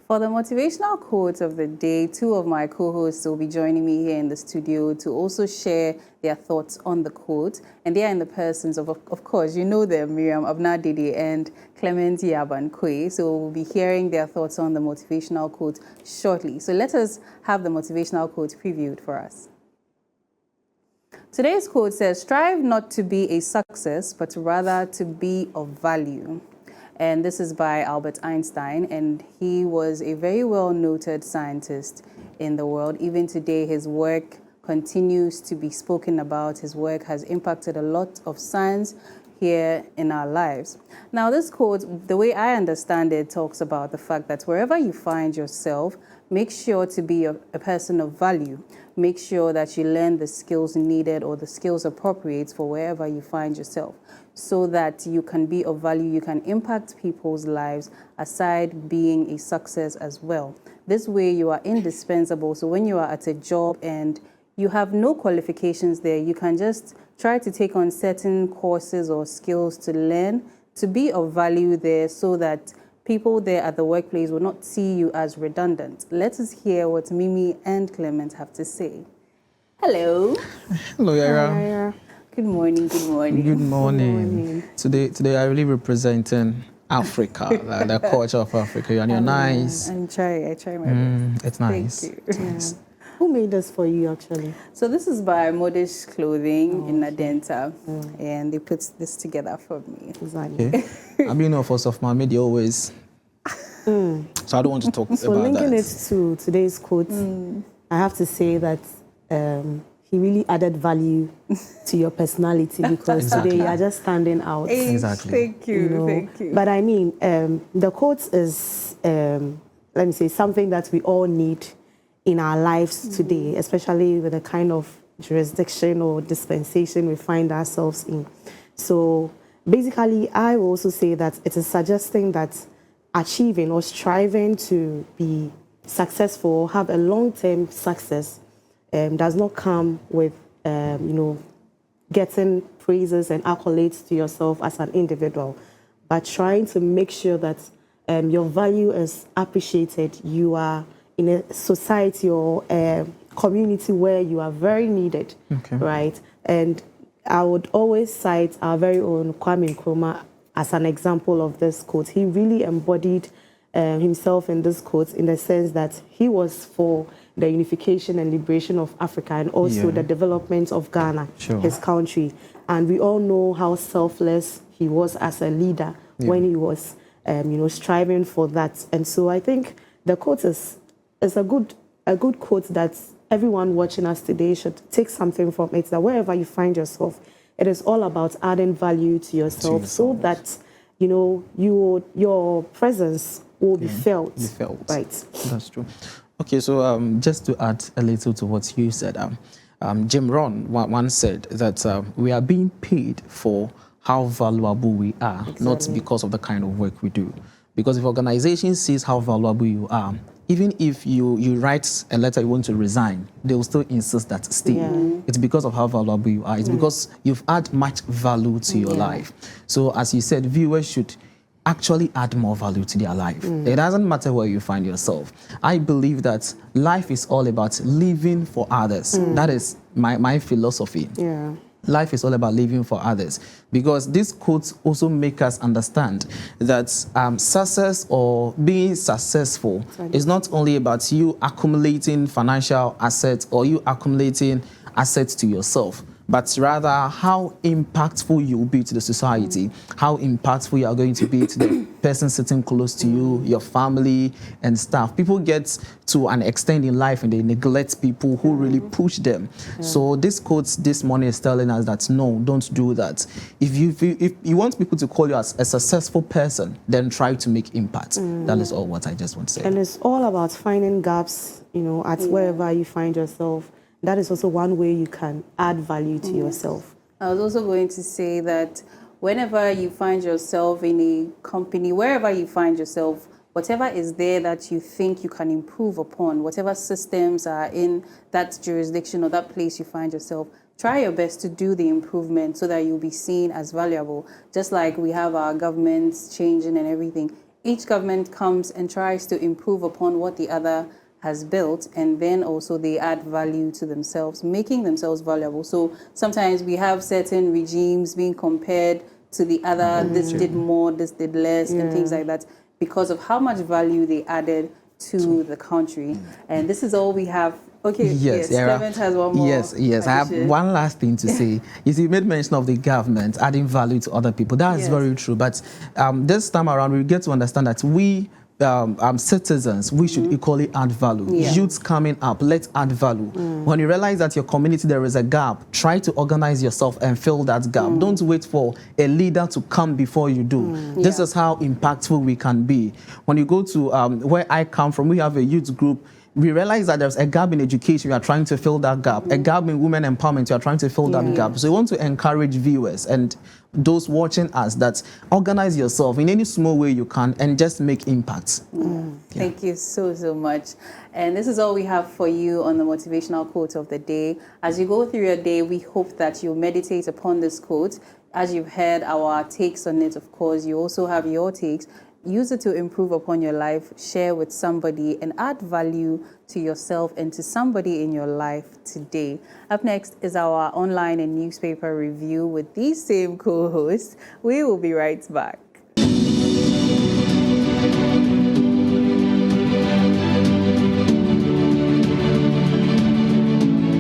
For the motivational quote of the day, two of my co-hosts will be joining me here in the studio to also share their thoughts on the quote. And they are in the persons of course, you know them, Miriam Abnadidi and Clement Yabankwe. So we'll be hearing their thoughts on the motivational quote shortly. So let us have the motivational quote previewed for us. Today's quote says, "Strive not to be a success, but rather to be of value." And this is by Albert Einstein, and he was a very well-noted scientist in the world. Even today, his work continues to be spoken about. His work has impacted a lot of science here in our lives. Now, this quote, the way I understand it, talks about the fact that wherever you find yourself, make sure to be a person of value. Make sure that you learn the skills needed or the skills appropriate for wherever you find yourself, so that you can be of value, you can impact people's lives aside being a success as well. This way you are indispensable. So when you are at a job and you have no qualifications there, you can just try to take on certain courses or skills to learn, to be of value there, so that people there at the workplace will not see you as redundant. Let us hear what Mimi and Clement have to say. Hello. Hello, Yara. Good morning, good morning. Good morning. Today I really representing Africa, the culture of Africa. And you're nice. I try my best. It's nice. Thank you. Yeah. Who made this for you, actually? So this is by Modish Clothing in Adenta, and they put this together for me. Exactly. Okay. I've been a force of my media always. So I don't want to talk So about linking that. it to today's quote, I have to say that he really added value to your personality, because Exactly. today you are just standing out. Exactly. Thank you, You know. thank you. But I mean, the quote is, let me say, something that we all need in our lives today, especially with the kind of jurisdiction or dispensation we find ourselves in. So basically, I will also say that it is suggesting that achieving or striving to be successful or have a long-term success does not come with, getting praises and accolades to yourself as an individual, but trying to make sure that your value is appreciated. You are in a society or a community where you are very needed, right? And I would always cite our very own Kwame Nkrumah as an example of this quote. He really embodied himself in this quote, in the sense that he was for the unification and liberation of Africa, and also the development of Ghana, his country. And we all know how selfless he was as a leader when he was, striving for that. And so I think the quote is a good quote that everyone watching us today should take something from it, that wherever you find yourself, it is all about adding value to yourself, so that, your presence will be felt. Right. That's true. Okay, so just to add a little to what you said, Jim Rohn once said that we are being paid for how valuable we are, not because of the kind of work we do. Because if organization sees how valuable you are, even if you write a letter you want to resign, they will still insist that stay. It's because of how valuable you are. It's because you've added much value to your life. So as you said, viewers should actually add more value to their life. It doesn't matter where you find yourself. I believe that life is all about living for others. That is my philosophy. Yeah. Life is all about living for others, because these quotes also make us understand that success or being successful is not only about you accumulating financial assets or you accumulating assets to yourself, but rather how impactful you will be to the society, how impactful you are going to be to the person sitting close to you, your family and stuff. People get to an extent in life and they neglect people who really push them. So this quote this morning is telling us that no, don't do that. If you want people to call you as a successful person, then try to make impact. That is all what I just want to say. And it's all about finding gaps, at wherever you find yourself. That is also one way you can add value to yourself. I was also going to say that whenever you find yourself in a company, wherever you find yourself, whatever is there that you think you can improve upon, whatever systems are in that jurisdiction or that place you find yourself, try your best to do the improvement so that you'll be seen as valuable. Just like we have our governments changing and everything, each government comes and tries to improve upon what the other has built, and then also they add value to themselves, making themselves valuable. So sometimes we have certain regimes being compared to the other, this did more, this did less, and things like that, because of how much value they added to the country. And this is all we have. Okay, yes, Clement has one more. Yes, I have one last thing to say. You see, you made mention of the government adding value to other people. That is very true. But this time around, we get to understand that we citizens, we should equally add value. Youths coming up, let's add value. When you realize that your community there is a gap, try to organize yourself and fill that gap. Don't wait for a leader to come before you do. This is how impactful we can be. When you go to where I come from, we have a youth group. We realize that there's a gap in education, we are trying to fill that gap. A gap in women empowerment, we are trying to fill that gap. So we want to encourage viewers and those watching us that organize yourself in any small way you can and just make impacts. Thank you so much. And this is all we have for you on the motivational quote of the day. As you go through your day, we hope that you meditate upon this quote. As you've heard our takes on it, of course, you also have your takes. Use it to improve upon your life, share with somebody, and add value to yourself and to somebody in your life today. Up next is our online and newspaper review with these same co-hosts. We will be right back.